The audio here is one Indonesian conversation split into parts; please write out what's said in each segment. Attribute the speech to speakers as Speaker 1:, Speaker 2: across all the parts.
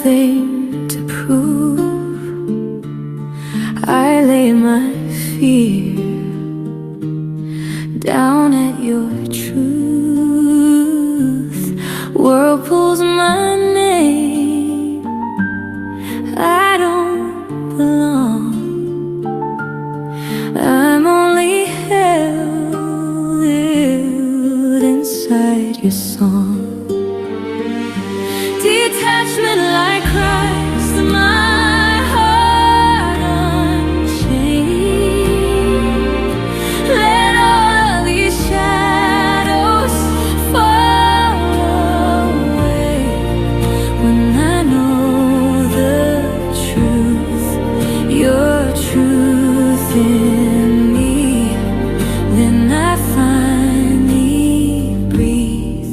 Speaker 1: nothing to prove. I lay my fear down at your truth. World pulls my name, I don't belong. I'm only held inside your song. Detachment like Christ, my heart unchained. Let all of these shadows fall away. When I know the truth, your truth in me, then I finally breathe.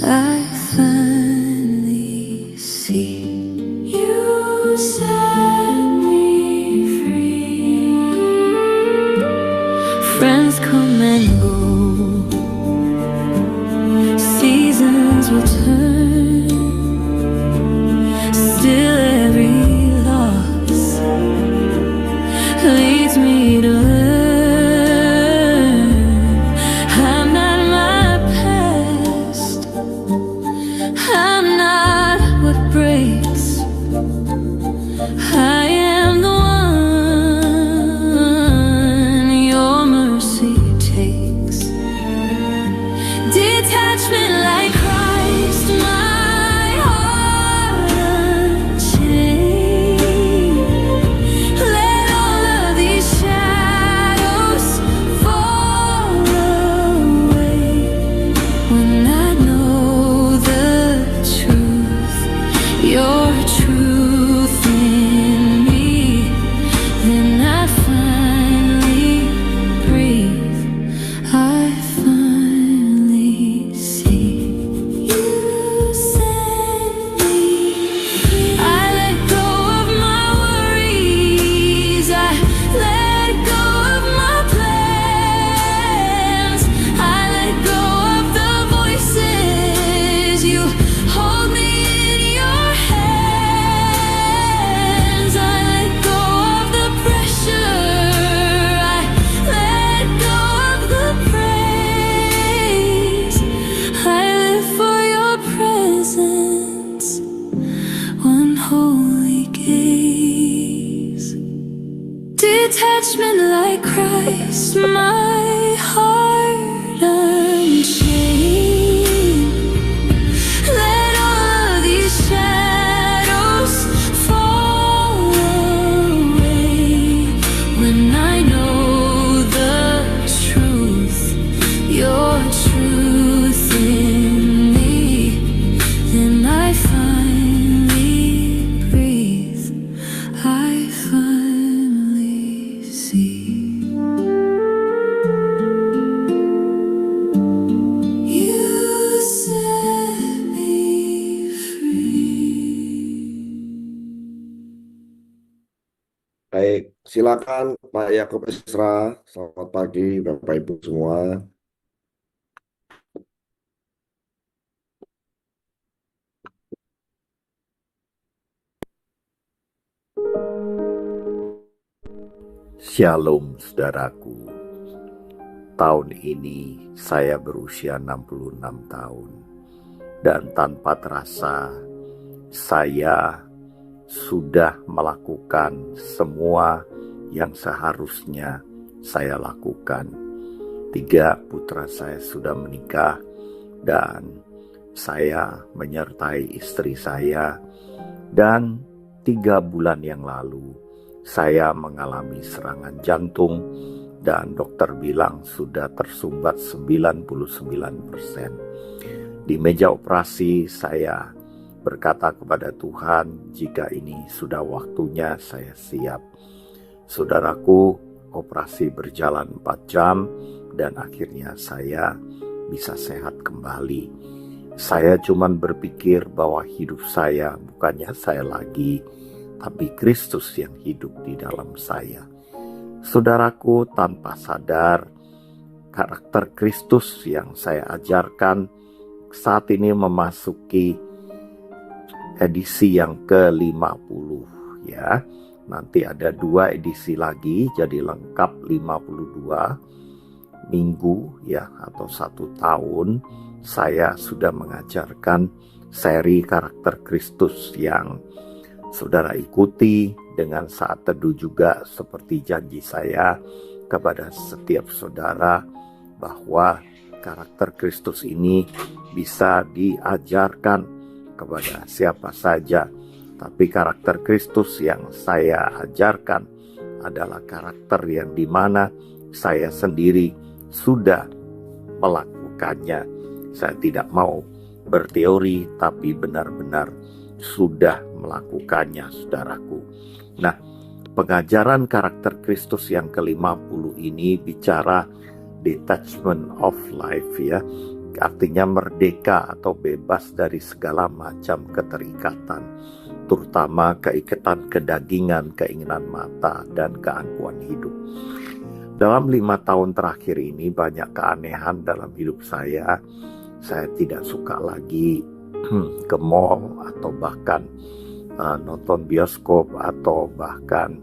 Speaker 1: I finally see. You set me free. Friends come and go, seasons will turn. Still every loss leads me to learn I'm not my past, I'm not what breaks. I am the one your mercy takes. Detachment like Christ, my heart unchained. Let all of these shadows fall away. When I know the truth, your truth in me, then I finally breathe. I finally see. You set me free. I let go of my worries, I let go of my plans, I let go of the voices. You hold me in your hands. I let go of the pressure, I let go of the praise. I live for your presence, one holy gaze. Detachment like Christ, my heart unchained. Let all of these shadows fall away. When I know the truth, your truth in me, then I finally breathe. I finally see. You set me free.
Speaker 2: Baik, silakan Pak Yakub Isra. Selamat pagi Bapak Ibu semua.
Speaker 3: Shalom saudaraku. Tahun ini saya berusia 66 tahun. Dan tanpa terasa saya sudah melakukan semua yang seharusnya saya lakukan. 3 putra saya sudah menikah dan saya menyertai istri saya. Dan 3 bulan yang lalu saya mengalami serangan jantung dan dokter bilang sudah tersumbat 99%. Di meja operasi saya berkata kepada Tuhan, jika ini sudah waktunya saya siap. Saudaraku, operasi berjalan 4 jam dan akhirnya saya bisa sehat kembali. Saya cuma berpikir bahwa hidup saya bukannya saya lagi, tapi Kristus yang hidup di dalam saya. Saudaraku, tanpa sadar karakter Kristus yang saya ajarkan saat ini memasuki edisi yang ke-50 ya. Nanti ada 2 edisi lagi, jadi lengkap 52 minggu ya, atau 1 tahun saya sudah mengajarkan seri karakter Kristus yang saudara ikuti dengan saat teduh juga, seperti janji saya kepada setiap saudara bahwa karakter Kristus ini bisa diajarkan kepada siapa saja. Tapi karakter Kristus yang saya ajarkan adalah karakter yang dimana saya sendiri sudah melakukannya. Saya tidak mau berteori, tapi benar-benar sudah melakukannya, saudaraku. Nah, pengajaran karakter Kristus yang ke-50 ini bicara detachment of life ya. Artinya merdeka atau bebas dari segala macam keterikatan, terutama keikatan kedagingan, keinginan mata, dan keangkuhan hidup. Dalam 5 tahun terakhir ini banyak keanehan dalam hidup saya. Saya tidak suka lagi ke mall atau bahkan nonton bioskop atau bahkan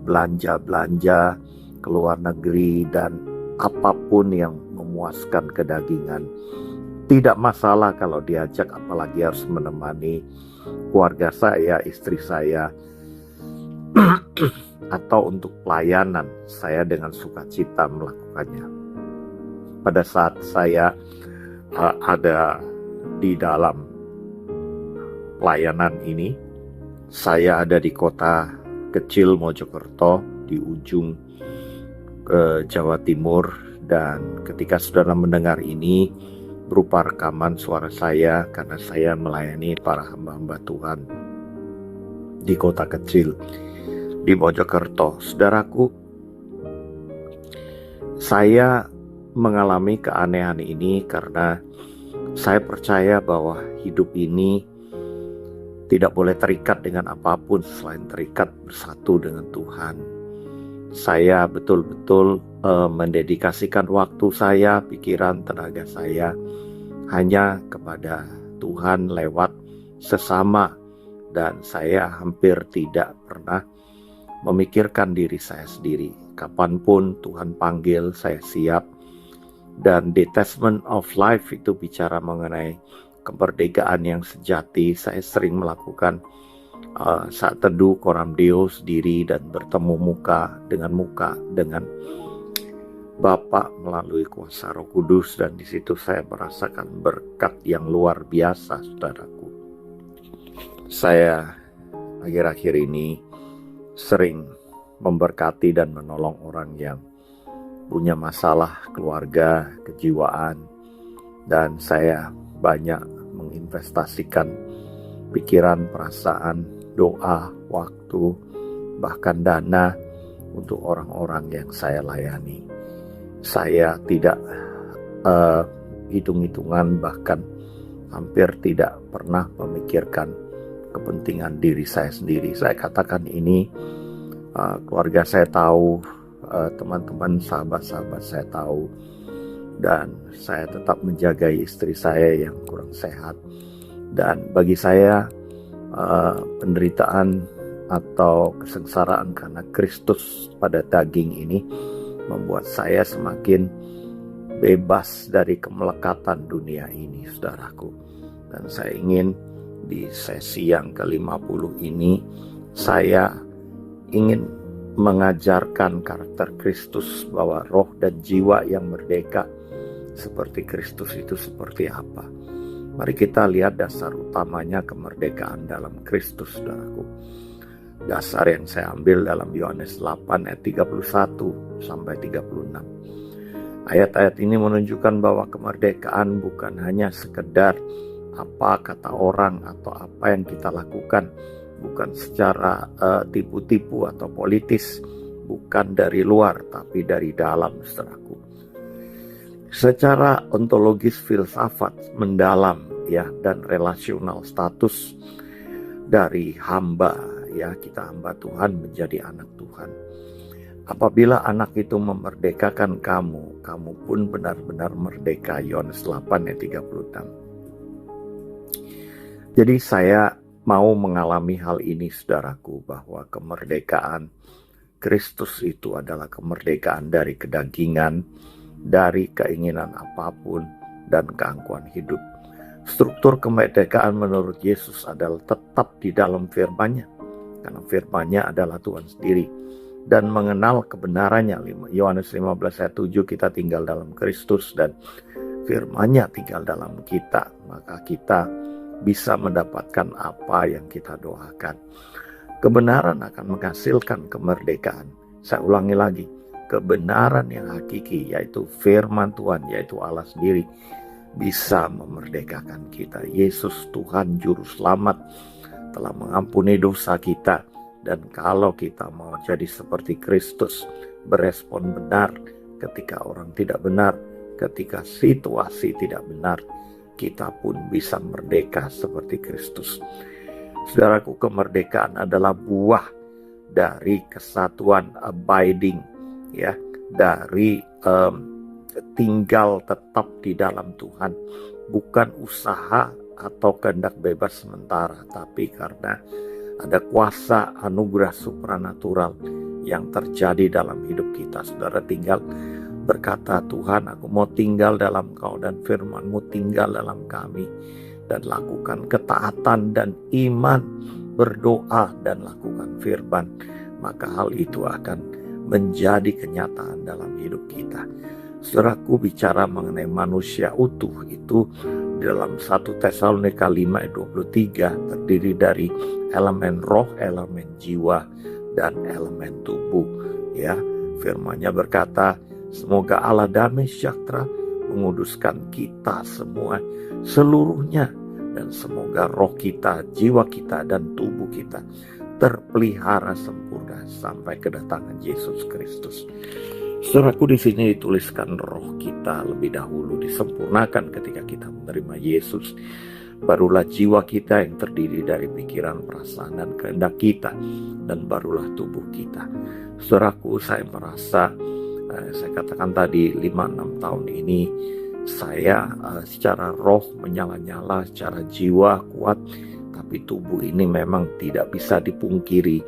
Speaker 3: belanja-belanja ke luar negeri dan apapun yang memuaskan kedagingan. Tidak masalah kalau diajak, apalagi harus menemani keluarga saya, istri saya, atau untuk pelayanan. Saya dengan sukacita melakukannya. Pada saat saya ada di dalam pelayanan ini, saya ada di kota kecil Mojokerto di ujung Jawa Timur, dan ketika saudara mendengar ini berupa rekaman suara saya karena saya melayani para hamba-hamba Tuhan di kota kecil di Mojokerto. Saudaraku, saya mengalami keanehan ini karena saya percaya bahwa hidup ini tidak boleh terikat dengan apapun selain terikat bersatu dengan Tuhan. Saya betul-betul mendedikasikan waktu saya, pikiran, tenaga saya hanya kepada Tuhan lewat sesama, dan saya hampir tidak pernah memikirkan diri saya sendiri. Kapanpun Tuhan panggil, saya siap. Dan detachment of life itu bicara mengenai kemerdekaan yang sejati. Saya sering melakukan saat teduh Coram Deo sendiri dan bertemu muka dengan Bapa melalui kuasa Roh Kudus, dan di situ saya merasakan berkat yang luar biasa, saudaraku. Saya akhir-akhir ini sering memberkati dan menolong orang yang punya masalah keluarga, kejiwaan, dan saya banyak menginvestasikan pikiran, perasaan, doa, waktu, bahkan dana untuk orang-orang yang saya layani. Saya tidak hitung-hitungan, bahkan hampir tidak pernah memikirkan kepentingan diri saya sendiri. Saya katakan ini, keluarga saya tahu, teman-teman, sahabat-sahabat saya tahu, dan saya tetap menjaga istri saya yang kurang sehat. Dan bagi saya penderitaan atau kesengsaraan karena Kristus pada daging ini membuat saya semakin bebas dari kemelekatan dunia ini, saudaraku. Dan saya ingin di sesi yang ke-50 ini saya ingin mengajarkan karakter Kristus, bahwa roh dan jiwa yang merdeka seperti Kristus itu seperti apa. Mari kita lihat dasar utamanya kemerdekaan dalam Kristus, saudaraku. Dasar yang saya ambil dalam Yohanes 8 ayat 31 sampai 36. Ayat-ayat ini menunjukkan bahwa kemerdekaan bukan hanya sekedar apa kata orang atau apa yang kita lakukan, bukan secara tipu-tipu atau politis, bukan dari luar tapi dari dalam, saudaraku. Secara ontologis, filsafat mendalam ya, dan relasional status dari hamba ya, kita hamba Tuhan menjadi anak Tuhan. Apabila anak itu memerdekakan kamu, kamu pun benar-benar merdeka. Yohanes 8 ayat 36. Jadi saya mau mengalami hal ini, saudaraku, bahwa kemerdekaan Kristus itu adalah kemerdekaan dari kedagingan, dari keinginan apapun, dan keangkuhan hidup. Struktur kemerdekaan menurut Yesus adalah tetap di dalam firman-Nya, karena firman-Nya adalah Tuhan sendiri. Dan mengenal kebenarannya, Yohanes 15 ayat 7, kita tinggal dalam Kristus dan firman-Nya tinggal dalam kita, maka kita bisa mendapatkan apa yang kita doakan. Kebenaran akan menghasilkan kemerdekaan. Saya ulangi lagi, kebenaran yang hakiki, yaitu firman Tuhan, yaitu Allah sendiri, bisa memerdekakan kita. Yesus Tuhan Juru Selamat telah mengampuni dosa kita. Dan kalau kita mau jadi seperti Kristus, berespon benar ketika orang tidak benar, ketika situasi tidak benar, kita pun bisa merdeka seperti Kristus. Saudaraku, kemerdekaan adalah buah dari kesatuan abiding, ya, dari tinggal tetap di dalam Tuhan, bukan usaha atau kehendak bebas sementara, tapi karena ada kuasa anugerah supranatural yang terjadi dalam hidup kita. Saudara tinggal berkata, Tuhan, aku mau tinggal dalam Kau dan firman-Mu tinggal dalam kami, dan lakukan ketaatan dan iman, berdoa dan lakukan firman, maka hal itu akan menjadi kenyataan dalam hidup kita. Saudaraku, bicara mengenai manusia utuh itu dalam 1 Tesalonika 5 ayat 23 terdiri dari elemen roh, elemen jiwa, dan elemen tubuh. Ya, firman-Nya berkata, semoga Allah damai sejahtera menguduskan kita semua seluruhnya, dan semoga roh kita, jiwa kita, dan tubuh kita terpelihara sempurna sampai kedatangan Yesus Kristus. Saudaraku, di sini dituliskan roh kita lebih dahulu disempurnakan ketika kita menerima Yesus. Barulah jiwa kita yang terdiri dari pikiran, perasaan, dan kehendak kita, dan barulah tubuh kita. Saudaraku, saya merasa saya katakan tadi 5-6 tahun ini saya secara roh menyala-nyala, secara jiwa kuat, tapi tubuh ini memang tidak bisa dipungkiri.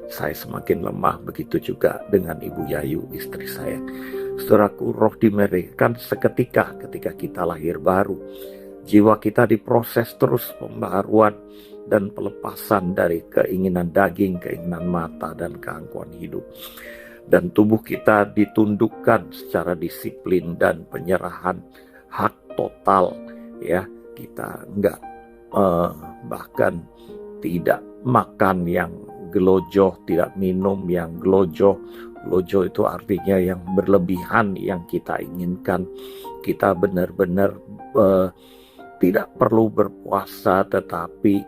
Speaker 3: Saya semakin lemah, begitu juga dengan Ibu Yayu, istri saya. Saudaraku, roh dimerdekakan seketika ketika kita lahir baru. Jiwa kita diproses terus pembaharuan dan pelepasan dari keinginan daging, keinginan mata, dan keangkuhan hidup. Dan tubuh kita ditundukkan secara disiplin dan penyerahan hak total, ya. Kita enggak bahkan tidak makan yang gelojoh, tidak minum yang gelojoh. Gelojoh itu artinya yang berlebihan yang kita inginkan. Kita benar-benar tidak perlu berpuasa, tetapi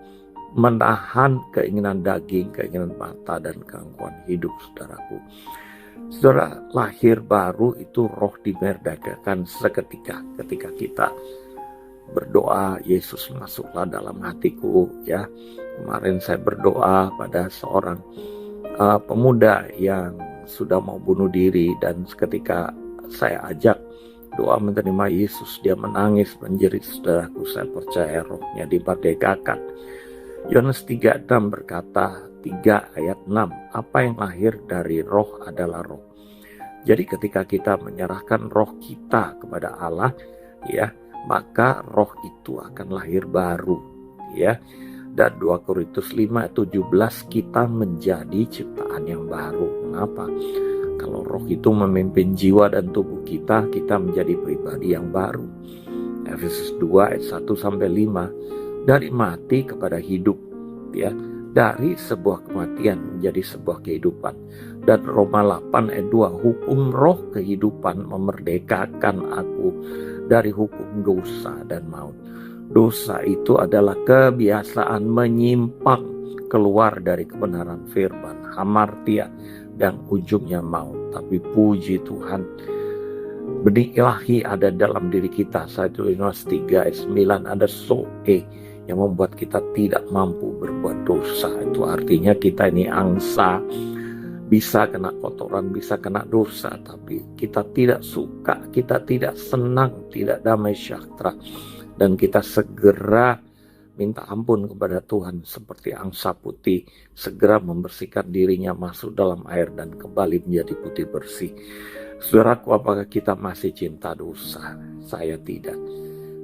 Speaker 3: menahan keinginan daging, keinginan mata, dan keangkuhan hidup, saudaraku. Saudara, lahir baru itu roh dimerdekakan seketika ketika kita berdoa, Yesus masuklah dalam hatiku, ya. Kemarin saya berdoa pada seorang pemuda yang sudah mau bunuh diri, dan ketika saya ajak doa menerima Yesus, dia menangis menjerit. Saudaraku, saya percaya rohnya dimerdekakan. Yohanes 3:6 berkata, 3 ayat 6, apa yang lahir dari roh adalah roh. Jadi ketika kita menyerahkan roh kita kepada Allah, ya, maka roh itu akan lahir baru, ya. Dan 2 Korintus 5:17, kita menjadi ciptaan yang baru. Mengapa? Kalau roh itu memimpin jiwa dan tubuh kita, kita menjadi pribadi yang baru. Efesus 2 ayat 1-5, dari mati kepada hidup, ya, dari sebuah kematian menjadi sebuah kehidupan. Dan Roma 8 ayat 2, hukum roh kehidupan memerdekakan aku dari hukum dosa dan maut. Dosa itu adalah kebiasaan menyimpang keluar dari kebenaran firman, hamartia, dan ujungnya maut. Tapi puji Tuhan, benih ilahi ada dalam diri kita. 1 Yohanes 3 ayat 9, ada soe yang membuat kita tidak mampu berbuat dosa. Itu artinya kita ini angsa, bisa kena kotoran, bisa kena dosa, tapi kita tidak suka, kita tidak senang, tidak damai sejahtera, dan kita segera minta ampun kepada Tuhan seperti angsa putih, segera membersihkan dirinya masuk dalam air dan kembali menjadi putih bersih. Saudaraku, apakah kita masih cinta dosa? Saya tidak.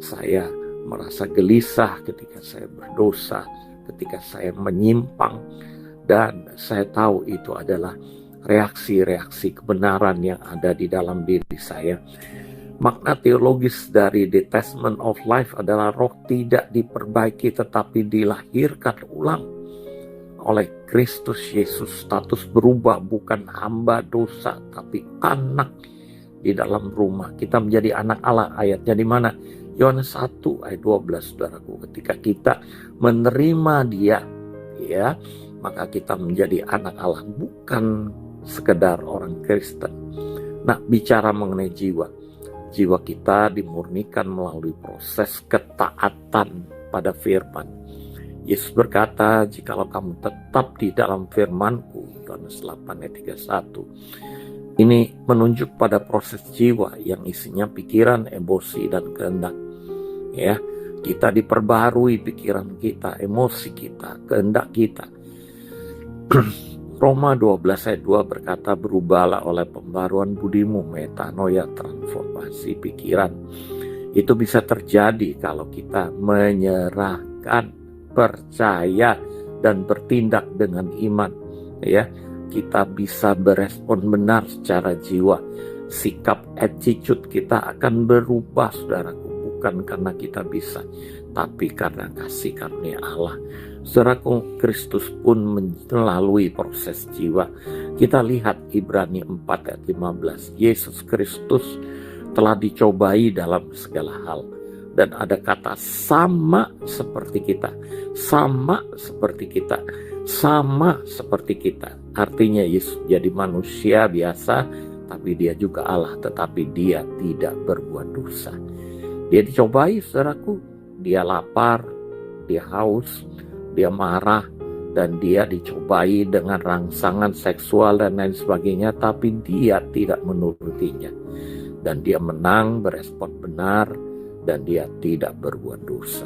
Speaker 3: Saya merasa gelisah ketika saya berdosa, ketika saya menyimpang, dan saya tahu itu adalah reaksi-reaksi kebenaran yang ada di dalam diri saya. Makna teologis dari detachment of life adalah roh tidak diperbaiki tetapi dilahirkan ulang oleh Kristus Yesus. Status berubah, bukan hamba dosa tapi anak di dalam rumah. Kita menjadi anak Allah. Ayatnya di mana? Yohanes 1 ayat 12, saudaraku. Ketika kita menerima Dia, ya, maka kita menjadi anak Allah, bukan sekedar orang Kristen. Nah, bicara mengenai jiwa kita dimurnikan melalui proses ketaatan pada firman. Yesus berkata, jikalau kamu tetap di dalam firman-Ku, Yohanes 8 ayat 31. Ini menunjuk pada proses jiwa yang isinya pikiran, emosi, dan kehendak. Ya, kita diperbarui pikiran kita, emosi kita, kehendak kita. Roma 12 ayat 2 berkata, berubahlah oleh pembaruan budimu, metanoia, transformasi pikiran. Itu bisa terjadi kalau kita menyerahkan, percaya, dan bertindak dengan iman. Ya, kita bisa berespon benar secara jiwa. Sikap, attitude kita akan berubah, saudaraku, bukan karena kita bisa, tapi karena kasih karunia Allah. Saudaraku, Kristus pun melalui proses jiwa. Kita lihat Ibrani 4 ayat 15. Yesus Kristus telah dicobai dalam segala hal. Dan ada kata sama seperti kita. Sama seperti kita. Sama seperti kita. Artinya Yesus jadi manusia biasa, tapi Dia juga Allah. Tetapi Dia tidak berbuat dosa. Dia dicobai, saudaraku. Dia lapar, Dia haus, Dia marah, dan Dia dicobai dengan rangsangan seksual dan lain sebagainya, tapi Dia tidak menurutinya. Dan Dia menang, berespon benar, dan Dia tidak berbuat dosa.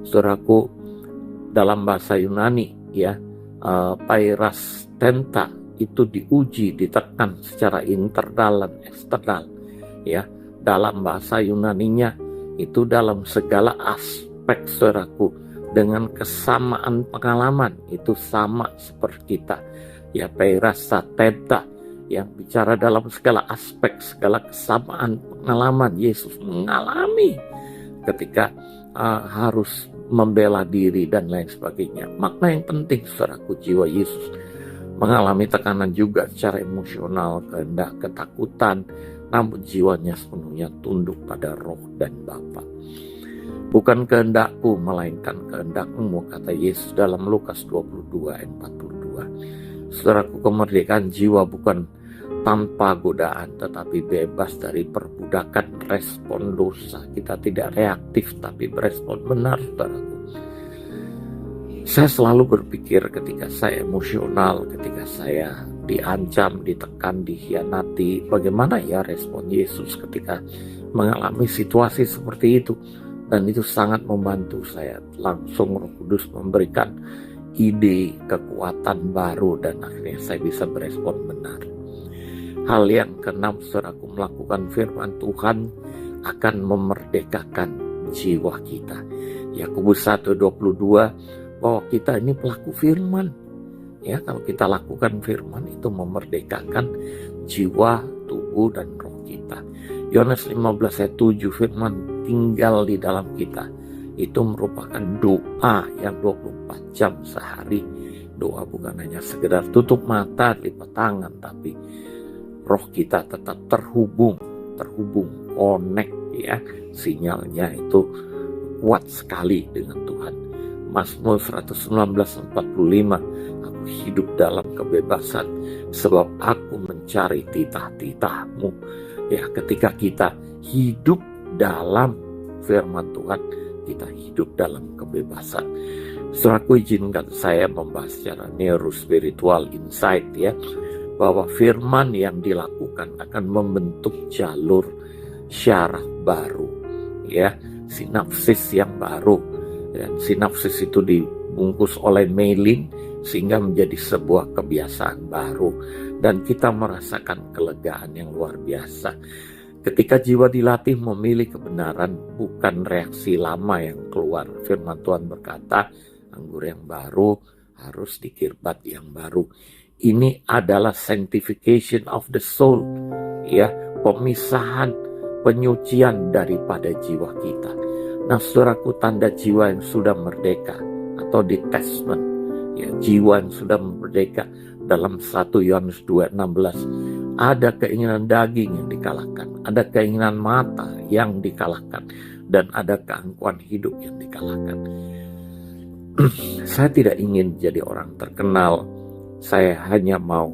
Speaker 3: Saudaraku, dalam bahasa Yunani, ya, pairastenta itu diuji, ditekan secara internal dan eksternal. Ya, dalam bahasa Yunaninya itu dalam segala aspek, saudaraku, dengan kesamaan pengalaman itu sama seperti kita. Ya, pairastenta yang bicara dalam segala aspek, segala kesamaan pengalaman. Yesus mengalami ketika harus membela diri dan lain sebagainya. Makna yang penting, saudaraku, jiwa Yesus mengalami tekanan juga secara emosional, kehendak, ketakutan, namun jiwanya sepenuhnya tunduk pada Roh dan Bapa. Bukan kehendakku, melainkan kehendakmu, kata Yesus dalam Lukas 22 ayat 42. Saudaraku, kemerdekaan jiwa bukan tanpa godaan, tetapi bebas dari perbudakan respon dosa. Kita tidak reaktif, tapi berespon benar, saudaraku. Saya selalu berpikir ketika saya emosional, ketika saya diancam, ditekan, dikhianati, bagaimana ya respon Yesus ketika mengalami situasi seperti itu. Dan itu sangat membantu saya. Langsung Roh Kudus memberikan ide, kekuatan baru, dan akhirnya saya bisa berespon benar. Hal yang keenam, saudaraku, melakukan firman Tuhan akan memerdekakan jiwa kita. Yakobus 1:22, bahwa kita ini pelaku firman. Ya, kalau kita lakukan firman itu memerdekakan jiwa, tubuh, dan roh kita. Yohanes 15 ayat 7, firman tinggal di dalam kita. Itu merupakan doa yang 24 jam sehari. Doa bukan hanya sekedar tutup mata, lipat tangan, tapi roh kita tetap terhubung, connect, ya. Sinyalnya itu kuat sekali dengan Tuhan. Mazmur 119:45, aku hidup dalam kebebasan sebab aku mencari titah-titah-Mu. Ya, ketika kita hidup dalam firman Tuhan, kita hidup dalam kebebasan. Saudaraku, izinkan saya membahas secara neurospiritual insight, ya, bahwa firman yang dilakukan akan membentuk jalur syaraf baru, ya, sinapsis yang baru. Dan sinapsis itu dibungkus oleh myelin sehingga menjadi sebuah kebiasaan baru. Dan kita merasakan kelegaan yang luar biasa. Ketika jiwa dilatih memilih kebenaran, bukan reaksi lama yang keluar. Firman Tuhan berkata, anggur yang baru harus dikirbat yang baru. Ini adalah sanctification of the soul, ya, pemisahan, penyucian daripada jiwa kita. Nah, saudaraku, tanda jiwa yang sudah merdeka atau detachment, ya, jiwa yang sudah merdeka dalam 1 Yohanes 2:16, ada keinginan daging yang dikalahkan, ada keinginan mata yang dikalahkan, dan ada keangkuhan hidup yang dikalahkan. Saya tidak ingin jadi orang terkenal, saya hanya mau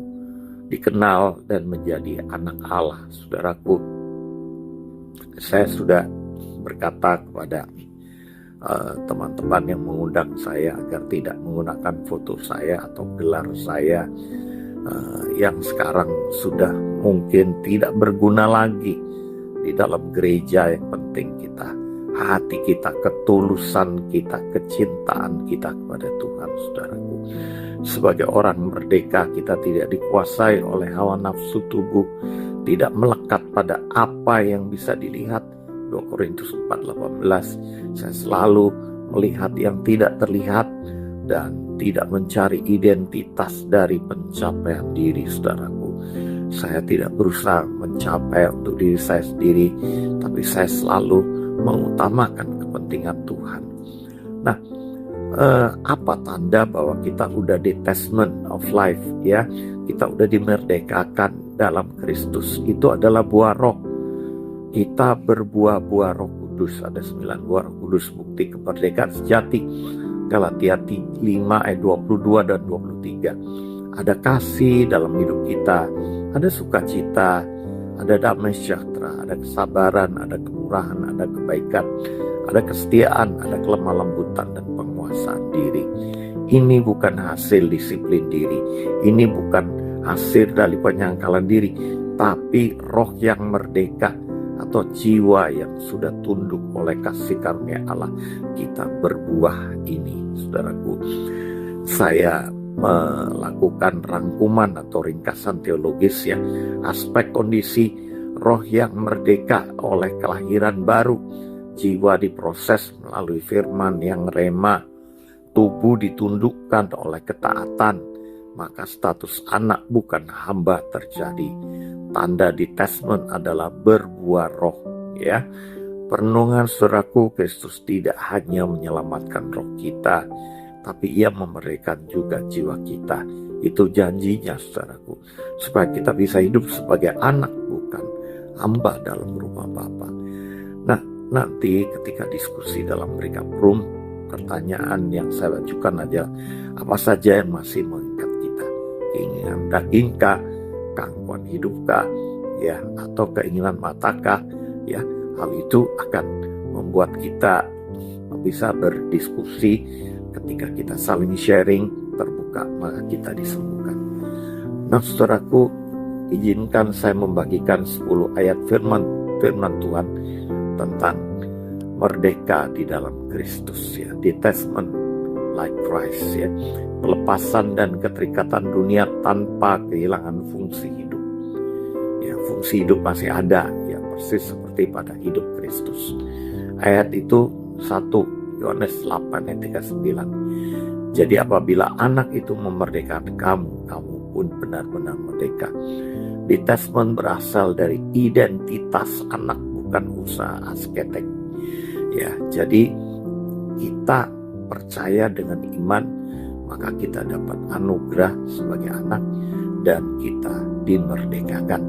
Speaker 3: dikenal dan menjadi anak Allah. Saudaraku, saya sudah berkata kepada teman-teman yang mengundang saya agar tidak menggunakan foto saya atau gelar saya yang sekarang sudah mungkin tidak berguna lagi di dalam gereja. Yang penting kita, hati kita, ketulusan kita, kecintaan kita kepada Tuhan. Saudaraku, sebagai orang merdeka, kita tidak dikuasai oleh hawa nafsu tubuh, tidak melekat pada apa yang bisa dilihat. 2 Korintus 4:18, saya selalu melihat yang tidak terlihat dan tidak mencari identitas dari pencapaian diri. Saudaraku, saya tidak berusaha mencapai untuk diri saya sendiri, tapi saya selalu mengutamakan kepentingan Tuhan. Nah, apa tanda bahwa kita udah detachment of life, ya, kita udah dimerdekakan dalam Kristus? Itu adalah buah roh. Kita berbuah-buah Roh Kudus. Ada 9 buah Roh Kudus, bukti kemerdekaan sejati. Galatia 5 ayat 22 dan 23. Ada kasih dalam hidup kita, ada sukacita, ada damai sejahtera, ada kesabaran, ada kemurahan, ada kebaikan, ada kesetiaan, ada kelemah lembutan dan penguasaan diri. Ini bukan hasil disiplin diri, ini bukan hasil dari penyangkalan diri, tapi roh yang merdeka atau jiwa yang sudah tunduk oleh kasih karunia Allah. Kita berbuah ini, saudaraku. Saya melakukan rangkuman atau ringkasan teologis, ya, aspek kondisi roh yang merdeka oleh kelahiran baru. Jiwa diproses melalui firman yang rema, tubuh ditundukkan oleh ketaatan, maka status anak bukan hamba terjadi. Tanda detachment adalah berbuah roh, ya. Perenungan, saudaraku, Kristus tidak hanya menyelamatkan roh kita, tapi Ia memerdekakan juga jiwa kita. Itu janjinya, saudaraku, supaya kita bisa hidup sebagai anak, bukan hamba dalam rumah Bapa. Nah, nanti ketika diskusi dalam recap room, pertanyaan yang saya ajukan aja, apa saja yang masih mengikat kita? Keinginan dagingkah, keangkuhan hidupkah, ya, atau keinginan matakah, ya? Hal itu akan membuat kita bisa berdiskusi. Ketika kita saling sharing, terbuka, maka kita disembuhkan. Nah, saudaraku, izinkan saya membagikan 10 ayat firman Tuhan tentang merdeka di dalam Kristus, ya, detachment like Christ, ya, pelepasan dan keterikatan dunia tanpa kehilangan fungsi hidup. Ya, fungsi hidup masih ada, ya, persis seperti pada hidup Kristus. Ayat itu 1 Yohanes 8 ayat 39. Jadi apabila anak itu memerdekakan kamu, kamu pun benar-benar merdeka. Detachment berasal dari identitas anak, bukan usaha asketek. Ya, jadi kita percaya dengan iman, maka kita dapat anugerah sebagai anak dan kita dimerdekakan.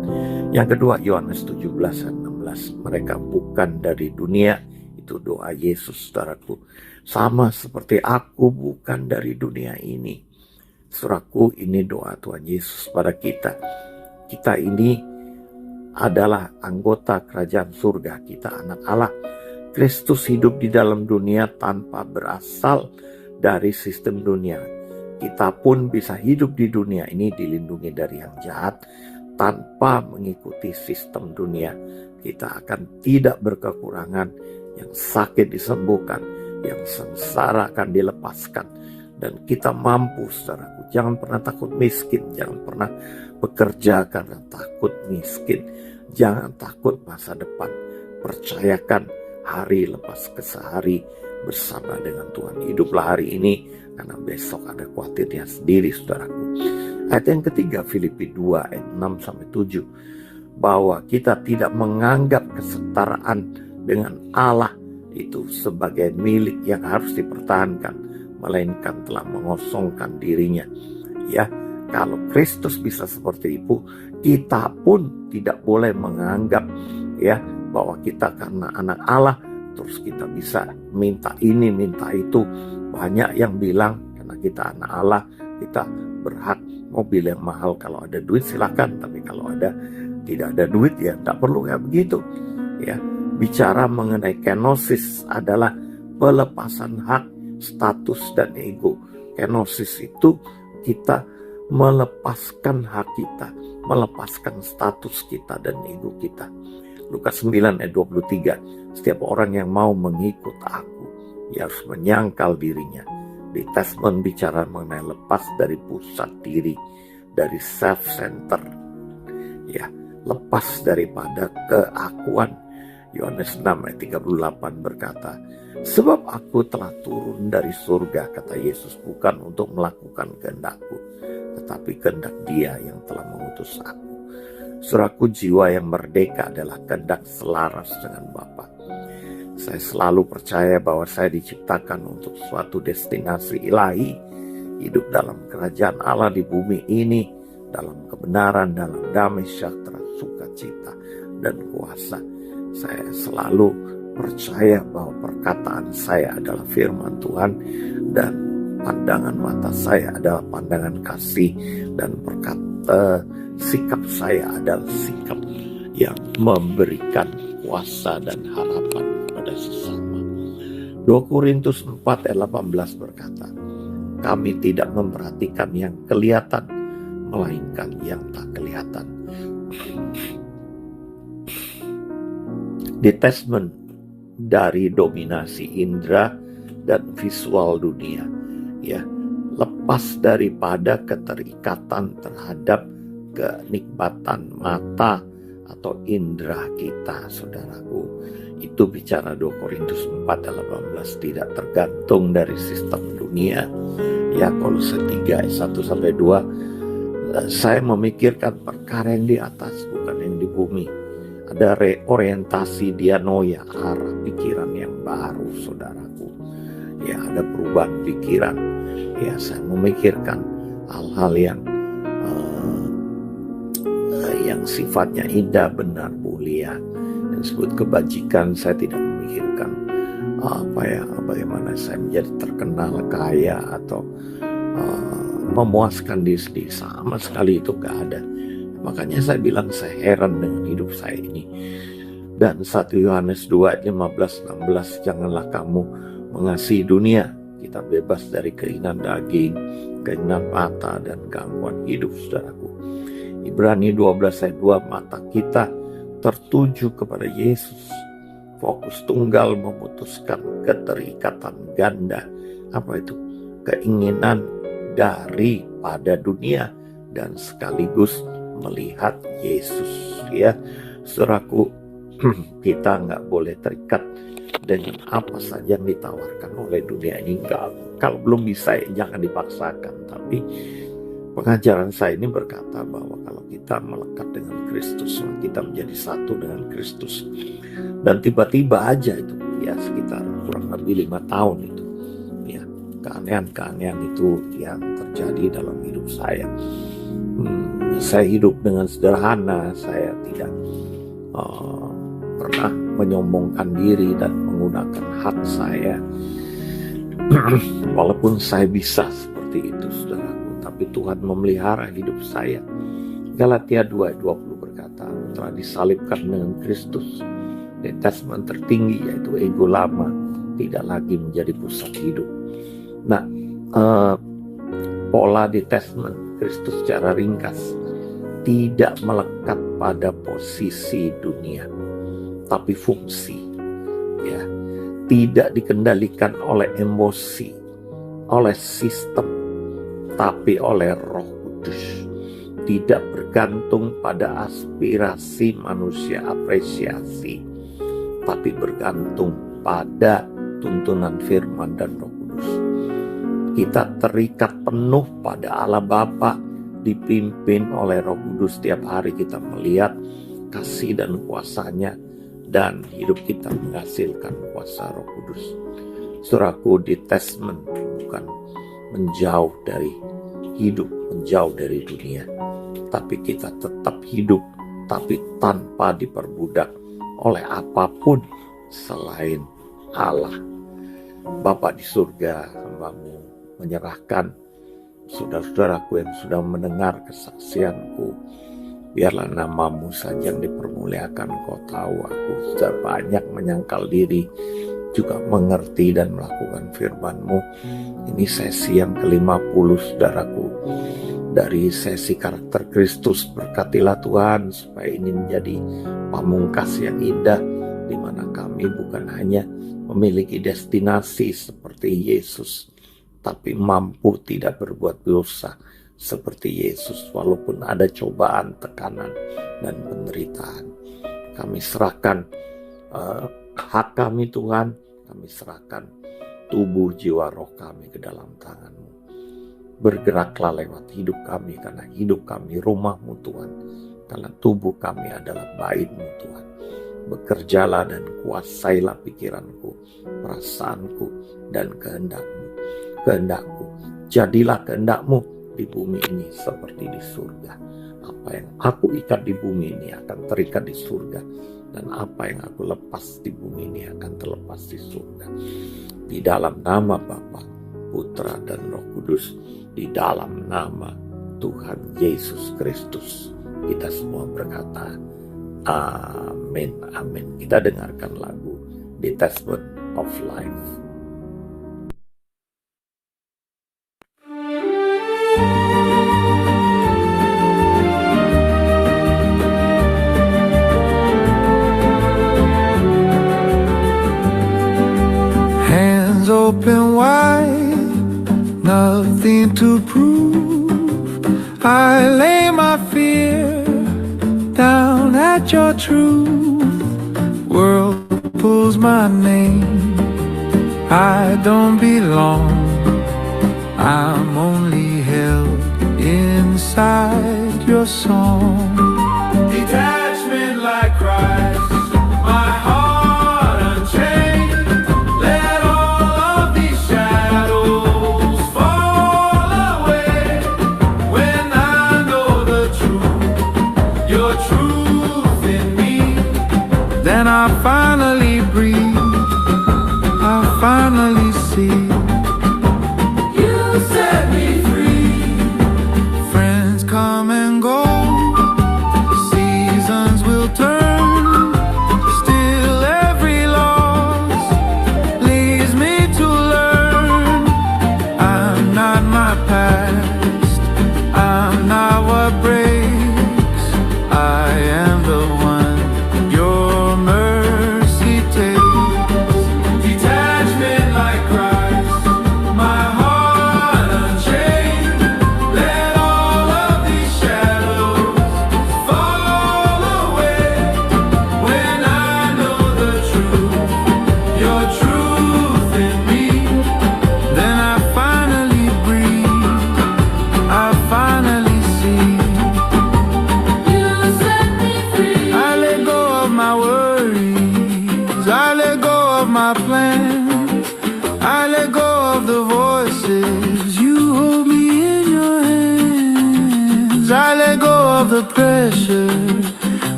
Speaker 3: Yang kedua, Yohanes 17 dan 16, mereka bukan dari dunia. Itu doa Yesus, saudaraku. Sama seperti aku bukan dari dunia ini. Saudaraku, ini doa Tuhan Yesus pada kita. Kita ini adalah anggota kerajaan surga, kita anak Allah. Kristus hidup di dalam dunia tanpa berasal dari sistem dunia. Kita pun bisa hidup di dunia ini dilindungi dari yang jahat tanpa mengikuti sistem dunia. Kita akan tidak berkekurangan, yang sakit disembuhkan, yang sengsara akan dilepaskan. Dan kita mampu, saudaraku. Jangan pernah takut miskin, jangan pernah bekerja karena takut miskin, jangan takut masa depan. Percayakan hari lepas ke bersama dengan Tuhan. Hiduplah hari ini, karena besok ada khawatirnya sendiri, saudaraku. Ayat yang ketiga, Filipi 2 ayat 6-7, bahwa kita tidak menganggap kesetaraan dengan Allah itu sebagai milik yang harus dipertahankan, melainkan telah mengosongkan dirinya. Ya, kalau Kristus bisa seperti itu, kita pun tidak boleh menganggap ya bahwa kita karena anak Allah terus kita bisa minta ini, minta itu. Banyak yang bilang karena kita anak Allah, kita berhak mobil yang mahal. Kalau ada duit silakan, tapi kalau tidak ada duit ya tidak perlu ya begitu. Ya, bicara mengenai kenosis adalah pelepasan hak, status dan ego. Kenosis itu kita melepaskan hak kita, melepaskan status kita dan ego kita. Lukas 9 ayat 23, setiap orang yang mau mengikut aku, ia harus menyangkal dirinya. Di Testament bicara mengenai lepas dari pusat diri, dari self-center. Ya, lepas daripada keakuan. Yohanes 6 ayat 38 berkata, sebab aku telah turun dari surga, kata Yesus, bukan untuk melakukan kehendakku, tetapi kehendak Dia yang telah mengutus aku. Saudaraku, jiwa yang merdeka adalah kehendak selaras dengan Bapa. Saya selalu percaya bahwa saya diciptakan untuk suatu destinasi ilahi, hidup dalam kerajaan Allah di bumi ini, dalam kebenaran, dalam damai sejahtera, sukacita, dan kuasa. Saya selalu percaya bahwa perkataan saya adalah firman Tuhan, dan pandangan mata saya adalah pandangan kasih, dan sikap saya adalah sikap yang memberikan kuasa dan harapan kepada sesama. 2 Korintus 4 ayat 18 berkata, kami tidak memperhatikan yang kelihatan, melainkan yang tak kelihatan. Detachment dari dominasi indera dan visual dunia, ya, lepas daripada keterikatan terhadap kenikmatan mata atau indera kita, saudaraku. Itu bicara 2 Korintus 4:18, tidak tergantung dari sistem dunia. Ya, Kolose 3 ayat 1-2, saya memikirkan perkara yang di atas, bukan yang di bumi. Ada reorientasi dianoia, arah pikiran yang baru, saudaraku. Ya, ada perubahan pikiran. Ya, saya memikirkan hal-hal yang sifatnya indah, benar, mulia. Yang disebut kebajikan, saya tidak memikirkan bagaimana saya menjadi terkenal, kaya, atau memuaskan diri sendiri. Sama sekali itu gak ada. Makanya saya bilang saya heran dengan hidup saya ini. Dan 1 Yohanes 2 ayat 15-16, janganlah kamu mengasihi dunia. Kita bebas dari keinginan daging, keinginan mata, dan gangguan hidup, saudaraku. Ibrani 12 ayat 2, mata kita tertuju kepada Yesus. Fokus tunggal memutuskan keterikatan ganda. Apa itu? Keinginan daripada dunia dan sekaligus melihat Yesus. Ya, saudaraku, kita nggak boleh terikat dengan apa saja yang ditawarkan oleh dunia ini. Kalau belum bisa, jangan dipaksakan. Tapi pengajaran saya ini berkata bahwa kalau kita melekat dengan Kristus, kita menjadi satu dengan Kristus. Dan tiba-tiba aja itu, ya sekitar kurang lebih 5 tahun itu, ya keanehan-keanehan itu yang terjadi dalam hidup saya. Saya hidup dengan sederhana, saya tidak pernah menyombongkan diri dan menggunakan hak saya. Walaupun saya bisa seperti itu, saudaraku, tapi Tuhan memelihara hidup saya. Galatia 2:20 berkata, telah disalibkan dengan Kristus. Detachment tertinggi, yaitu ego lama, tidak lagi menjadi pusat hidup. Nah, pola detachment Kristus secara ringkas tidak melekat pada posisi dunia, tapi fungsi. Ya, tidak dikendalikan oleh emosi, oleh sistem, tapi oleh Roh Kudus. Tidak bergantung pada aspirasi manusia apresiasi, tapi bergantung pada tuntunan firman dan Roh Kudus. Kita terikat penuh pada Allah Bapa, dipimpin oleh Roh Kudus. Setiap hari kita melihat kasih dan kuasa-Nya, dan hidup kita menghasilkan kuasa Roh Kudus. Saudaraku, detachment bukan menjauh dari hidup, menjauh dari dunia, tapi kita tetap hidup, tapi tanpa diperbudak oleh apapun selain Allah. Bapa di surga, hamba-Mu menyerahkan saudara-saudaraku yang sudah mendengar kesaksianku. Biarlah nama-Mu saja yang dipermuliakan. Kau tahu aku sudah banyak menyangkal diri, juga mengerti dan melakukan firman-Mu. Ini sesi yang ke-50, saudaraku. Dari sesi karakter Kristus, berkatilah Tuhan supaya ini menjadi pamungkas yang indah, di mana kami bukan hanya memiliki destinasi seperti Yesus, tapi mampu tidak berbuat dosa seperti Yesus, walaupun ada cobaan, tekanan, dan penderitaan. Kami serahkan hak kami Tuhan, kami serahkan tubuh, jiwa, roh kami ke dalam tangan-Mu. Bergeraklah lewat hidup kami, karena hidup kami rumah-Mu Tuhan, karena tubuh kami adalah bait-Mu Tuhan. Bekerjalah dan kuasailah pikiranku, perasaanku, dan kehendakku. Jadilah kehendak-Mu di bumi ini seperti di surga. Apa yang aku ikat di bumi ini akan terikat di surga, dan apa yang aku lepas di bumi ini akan terlepas di surga. Di dalam nama Bapa, Putra, dan Roh Kudus, di dalam nama Tuhan Yesus Kristus, kita semua berkata amin, amin. Kita dengarkan lagu Detachment of Life.
Speaker 4: Hands open wide, nothing to prove. I lay my fear down at your truth. World pulls my name, I don't belong. I'm only held inside your song. Detachment like Christ, my heart unchained. Let all of these shadows fall away. When I know the truth, your truth in me, then I finally breathe, I finally see. You set me free. Friends come and go, seasons will turn. Still every loss leads me to learn. I'm not my past, I'm not what breaks. I am the one your mercy takes. Detachment like Christ, my heart unchained. Let all of these shadows fall away. When I know the truth, your truth in me, then I finally breathe, I finally see.
Speaker 1: You set me free.
Speaker 4: I let go of my worries, I let go of my plans, I let go of the voices. You hold me in your hands. I let go of the pressure,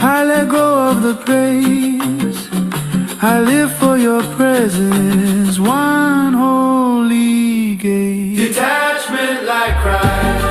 Speaker 4: I let go of the praise. I live for your presence, one holy gate. Detachment like Christ.